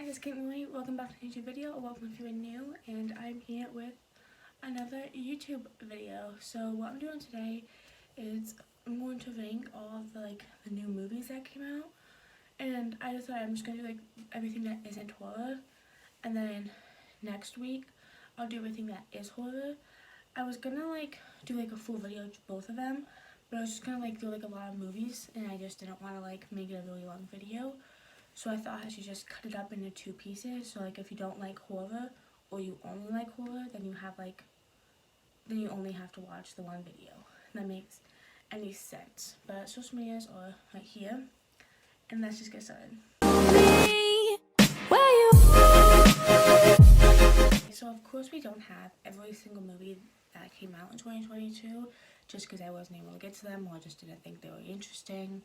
it's Kaitlynxmarrie. Welcome back to a YouTube video, or welcome if you're new, and I'm here with another YouTube video. So what I'm doing today is I'm going to rank all of the new movies that came out, and I decided I'm just gonna do everything that isn't horror, and then next week I'll do everything that is horror. I was gonna do a full video of both of them, but I was just gonna do a lot of movies, and I just didn't want to make it a really long video. So I thought I should just cut it up into two pieces. So if you don't like horror, or you only like horror, then you only have to watch the one video. If that makes any sense. But social medias are right here, and let's just get started. So of course we don't have every single movie that came out in 2022, just because I wasn't able to get to them, or I just didn't think they were interesting.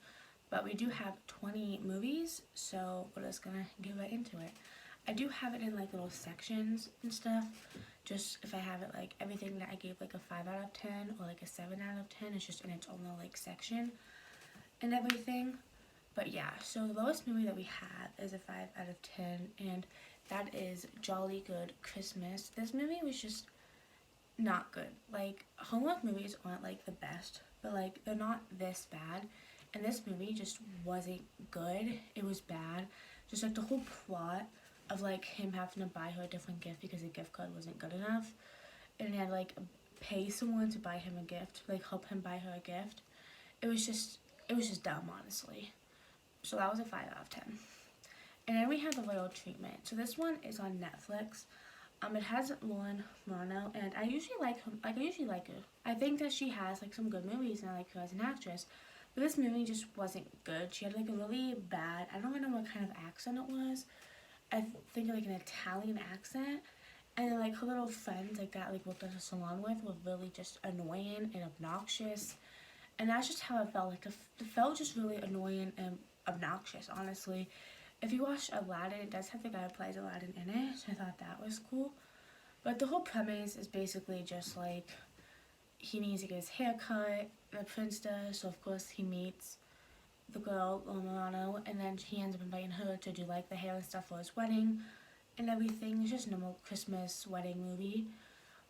But we do have 20 movies, so we're just gonna get right into it. I do have it in little sections and stuff. Just if I have it everything that I gave a 5 out of 10 or a 7 out of 10, it's just in its own little section and everything. But yeah, so the lowest movie that we have is a 5 out of 10, and that is Jolly Good Christmas. This movie was just not good. Hallmark movies aren't the best, but they're not this bad. And this movie just wasn't good. It was bad. Just the whole plot of him having to buy her a different gift because the gift card wasn't good enough, and he had to pay someone to buy him a gift, help him buy her a gift. It was just dumb, honestly. So that was a 5 out of 10. And then we have The Royal Treatment. So this one is on Netflix. It has Lauren Morano, and I usually like her. I think that she has some good movies, and I like her as an actress. But this movie just wasn't good. She had a really bad, I don't know what kind of accent it was. I think an Italian accent. And then her little friends that worked at a salon with were really just annoying and obnoxious. And that's just how it felt. It felt just really annoying and obnoxious, honestly. If you watch Aladdin, it does have the guy who plays Aladdin in it, so I thought that was cool. But the whole premise is basically just he needs to get his hair cut, the prince does, so of course he meets the girl, Morano, and then he ends up inviting her to do the hair and stuff for his wedding and everything. It's just a normal Christmas wedding movie,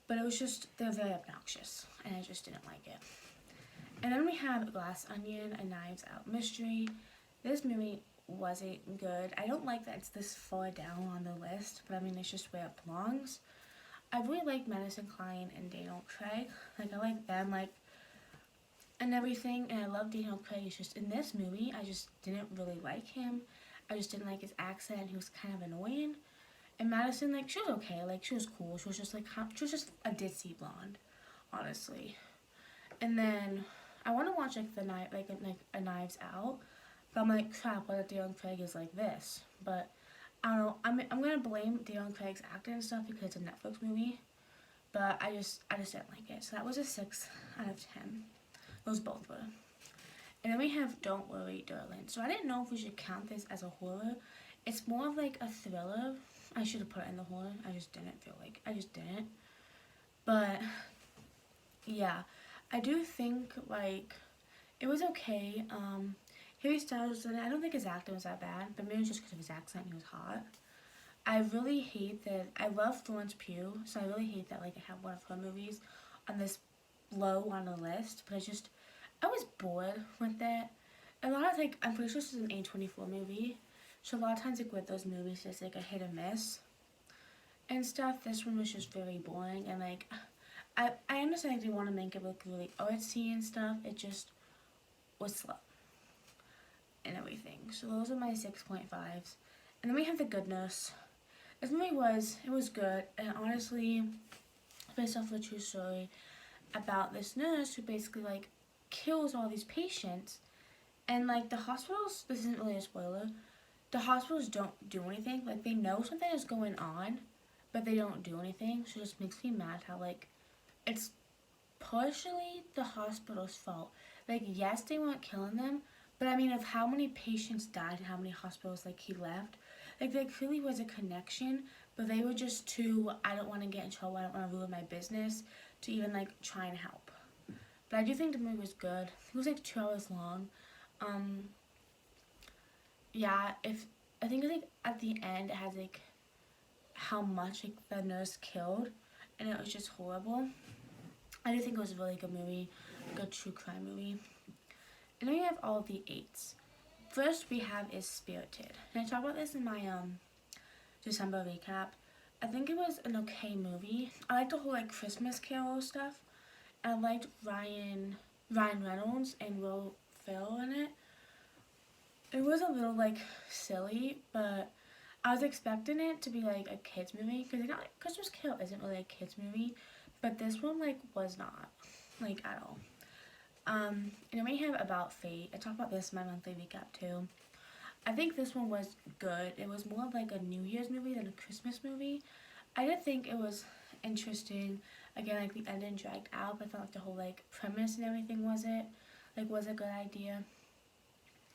but it was just, they're very obnoxious, and I just didn't like it. And then we have Glass Onion, a Knives Out mystery. This movie wasn't good. I don't like that it's this far down on the list, but I mean, it's just where it belongs. I really like Madison Klein and Daniel Craig. I like them, and everything, and I love Daniel Craig. It's just in this movie, I just didn't really like him. I just didn't like his accent. He was kind of annoying. And Madison, she was okay. She was cool. She was just she was just a ditzy blonde, honestly. And then I want to watch a Knives Out, but I'm crap. What if Daniel Craig is like this? But I don't know. I'm gonna blame Daniel Craig's acting and stuff because it's a Netflix movie, but I just didn't like it. So that was a 6 out of 10. Those both were. And then we have Don't Worry, Darling. So I didn't know if we should count this as a horror. It's more of a thriller. I should have put it in the horror. I just didn't feel I just didn't. But yeah, I do think it was okay. Harry Styles was in it. I don't think his acting was that bad, but maybe it was just because of his accent. He was hot. I really hate that. I love Florence Pugh, so I really hate that I have one of her movies on this low on the list. But I was bored with it. A lot of I'm pretty sure this is an A24 movie, so a lot of times with those movies it's a hit or miss and stuff. This one was just very boring, and I understand they want to make it look really artsy and stuff. It just was slow and everything. So those are my 6.5s. And then we have The Good Nurse. This movie was good, and honestly, based off of a true story about this nurse who basically kills all these patients, and the hospitals, this isn't really a spoiler, the hospitals don't do anything. They know something is going on, but they don't do anything. So it just makes me mad how it's partially the hospital's fault. Yes, they weren't killing them, but I mean, of how many patients died and how many hospitals he left, there clearly was a connection, but they were just too, I don't want to get in trouble, I don't want to ruin my business, to even try and help. But I do think the movie was good. It was 2 hours long. Yeah, if I think like at the end it has like how much like the nurse killed, and it was just horrible. I do think it was a really good movie, a good true crime movie. And then we have all of the 8s. First we have is Spirited. And I talked about this in my December recap. I think it was an okay movie. I liked the whole like Christmas Carol stuff. I liked Ryan Reynolds and Will Ferrell in it. It was a little like silly, but I was expecting it to be like a kids movie, because like Christmas Carol isn't really a kids movie, but this one like was not like at all. And then we have About Fate. I talked about this in my monthly recap too. I think this one was good. It was more of like a New Year's movie than a Christmas movie. I did think it was interesting. Again, like the ending dragged out, but I thought like the whole like premise and everything was a good idea.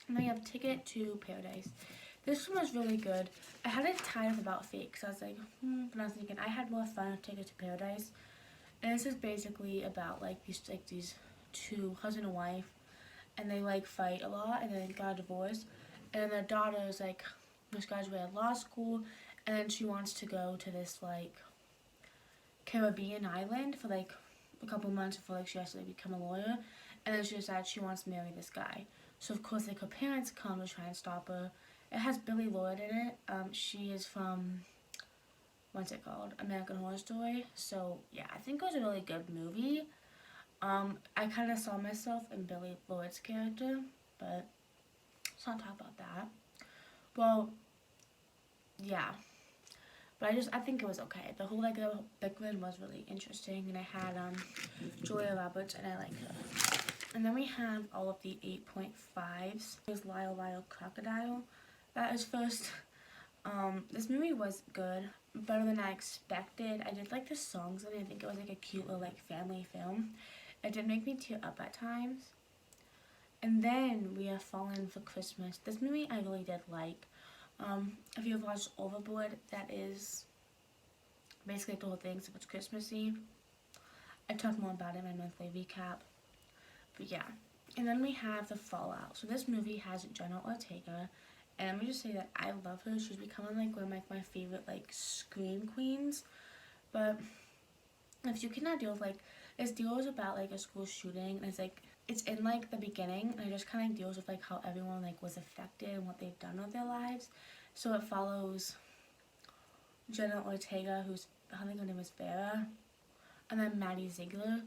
And then we have Ticket to Paradise. This one was really good. I had it tied up About Fate because I was like, but I was thinking I had more fun with Ticket to Paradise. And this is basically about like these two, husband and wife, and they like fight a lot, and then they got a divorce. And then their daughter is like just graduated law school, and then she wants to go to this like Caribbean island for like a couple months before like she has to like, become a lawyer. And then she decides she wants to marry this guy. So of course like her parents come to try and stop her. It has Billie Lourd in it. She is from, what's it called, American Horror Story. So yeah, I think it was a really good movie. I kind of saw myself in Billie Lourd's character, but let's not talk about that. Well, yeah, but I think it was okay. The whole like Bicklin was really interesting, and I had Julia Roberts, and I like her. And then we have all of the 8.5s. There's Lyle Lyle Crocodile. That is first. This movie was good, better than I expected. I did like the songs, and I think it was like a cute little like family film. It did make me tear up at times. And then we have Fallen for Christmas. This movie I really did like. If you have watched Overboard, that is basically the whole thing, so it's Christmassy. I talked more about it in my monthly recap. But yeah. And then we have The Fallout. So this movie has Jenna Ortega. And let me just say that I love her. She's becoming like one of like my favorite like scream queens. But if you cannot deal with like, this deal is about like a school shooting, and it's in like the beginning, and it just kind of deals with like how everyone like was affected and what they've done with their lives. So it follows Jenna Ortega, I think her name is Vera, and then Maddie Ziegler,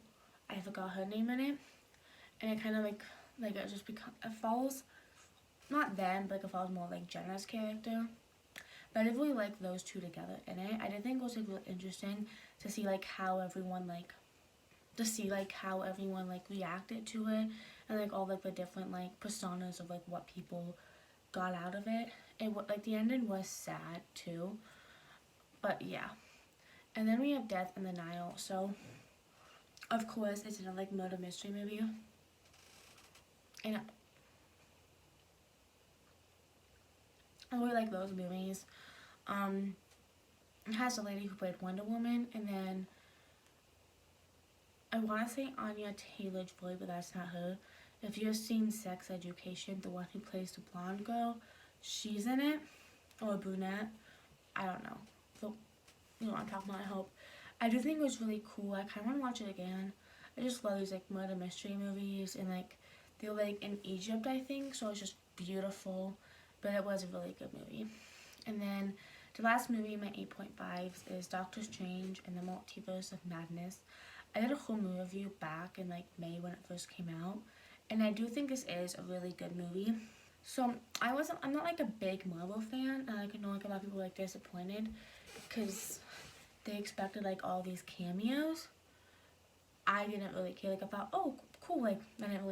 I forgot her name in it, and it kind of like it just it follows not them, but like it follows more like Jenna's character. But I did really like those two together in it. I did think it was like really interesting to see like how everyone reacted to it, and like all like the different like personas of like what people got out of it. It like the ending was sad too, but yeah. And then we have Death in the Nile. So of course it's another like murder mystery movie, and I really like those movies. It has a lady who played Wonder Woman, and then I want to say Anya Taylor-Joy, but that's not her. If you've seen Sex Education, the one who plays the blonde girl, she's in it, or a brunette. I don't know. So, you know what I'm talking about, I hope. I do think it was really cool. I kind of want to watch it again. I just love these like murder mystery movies, and like they were like in Egypt, I think, so it's just beautiful. But it was a really good movie. And then the last movie in my 8.5s is Doctor Strange and the Multiverse of Madness. I did a whole movie review back in like May when it first came out, and I do think this is a really good movie. So I'm not like a big Marvel fan, and I know like a lot of people were like disappointed because they expected like all these cameos. I didn't really care. Like I thought, oh cool, like I didn't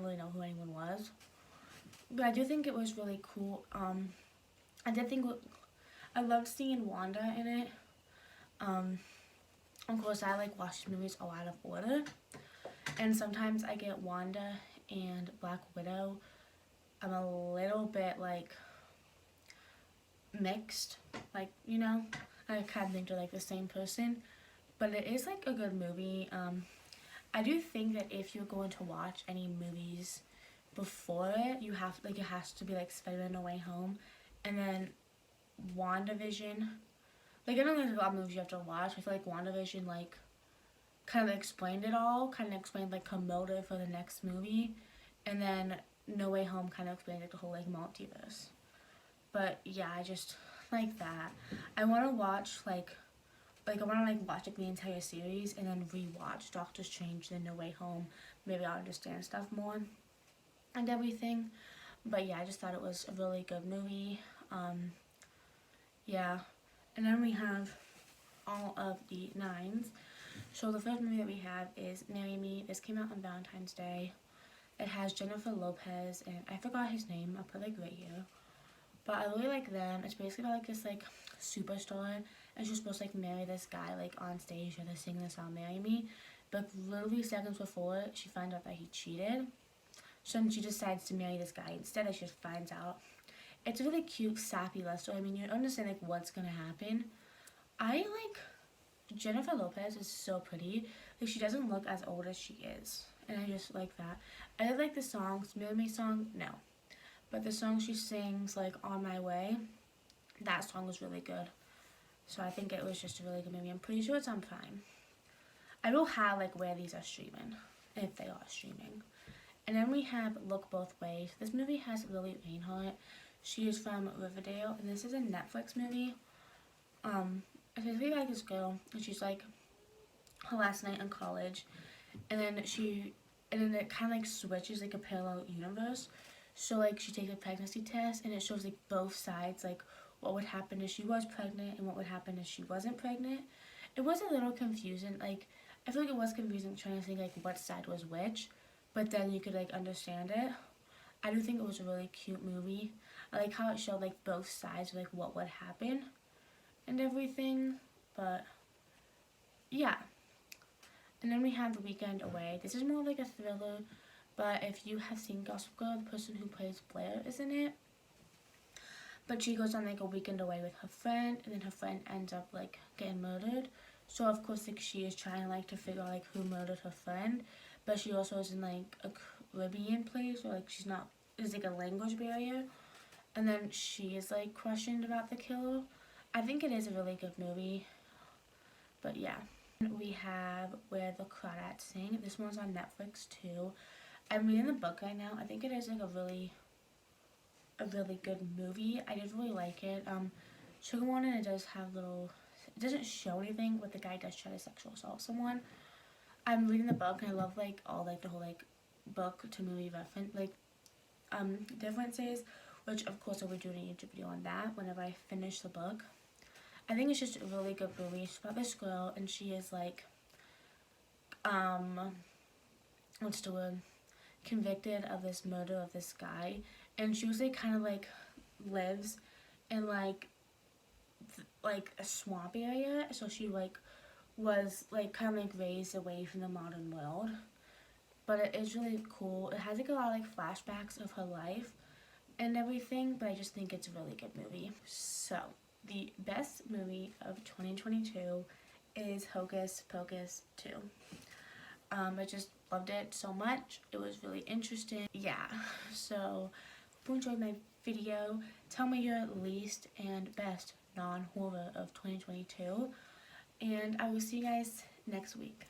really know who anyone was. But I do think it was really cool. I loved seeing Wanda in it. Of course, I like watch movies all out of order, and sometimes I get Wanda and Black Widow. I'm a little bit like mixed, like, you know, I kind of think they're like the same person, but it is like a good movie. I do think that if you're going to watch any movies before it, you have like, it has to be like Spider-Man No Way Home. And then WandaVision. Like, I don't think there's a lot of movies you have to watch. I feel like WandaVision, like, kind of explained it all. Kind of explained, like, her motive for the next movie. And then No Way Home kind of explained, like, the whole, like, multiverse. But, yeah, I just like that. I want to watch, like, I want to, like, watch, like, the entire series and then rewatch Doctor Strange and No Way Home. Maybe I'll understand stuff more and everything. But, yeah, I just thought it was a really good movie. Yeah. And then we have all of the nines. So the first movie that we have is Marry Me. This came out on Valentine's Day. It has Jennifer Lopez, and I forgot his name. I'll put like right here. But I really like them. It's basically about like this like superstar, and she's supposed to like marry this guy like on stage, or they're singing the song "Marry Me." But literally seconds before, she finds out that he cheated. So then she decides to marry this guy instead. She just finds out. It's a really cute, sappy love story. I mean, you understand like what's gonna happen. I like Jennifer Lopez is so pretty. Like, she doesn't look as old as she is, and I just like that. I did like the songs. Marry Me song, no, but the song she sings like "On My Way," that song was really good. So I think it was just a really good movie. I'm pretty sure it's on Prime. I will have like where these are streaming, if they are streaming. And then we have Look Both Ways. This movie has Lily Reinhardt. She is from Riverdale, and this is a Netflix movie. It's basically like this girl, and she's like her last night in college, and then it kind of like switches like a parallel universe. So like she takes a pregnancy test, and it shows like both sides, like what would happen if she was pregnant and what would happen if she wasn't pregnant. It was a little confusing. Like, I feel like it was confusing trying to think like what side was which, but then you could like understand it. I do think it was a really cute movie. I like how it showed like both sides, like what would happen and everything. But yeah. And then we have The Weekend Away. This is more like a thriller, but if you have seen Gossip Girl, the person who plays Blair is in it. But she goes on like a weekend away with her friend, and then her friend ends up like getting murdered. So of course like she is trying like to figure out like who murdered her friend, but she also is in like a Caribbean place, or like she's not, there's like a language barrier, and then she is like questioned about the killer. I think it is a really good movie. But yeah. We have Where the Crawdads Sing. This one's on Netflix too. I'm reading the book right now. I think it is like a really good movie. I did really like it. Sugar One, and it does have little, it doesn't show anything, but the guy does try to sexual assault someone. I'm reading the book, and I love like all like the whole like book to movie reference like differences, which of course I'll be doing a YouTube video on that whenever I finish the book. I think it's just a really good movie. It's about this girl, and she is like, what's the word? Convicted of this murder of this guy, and she was like kind of like lives in like a swamp area. So she like was like kind of like raised away from the modern world. But it is really cool. It has like a lot of like flashbacks of her life and everything. But I just think it's a really good movie. So the best movie of 2022 is Hocus Pocus 2. I just loved it so much. It was really interesting. Yeah, so hope you enjoyed my video. Tell me your least and best non-horror of 2022. And I will see you guys next week.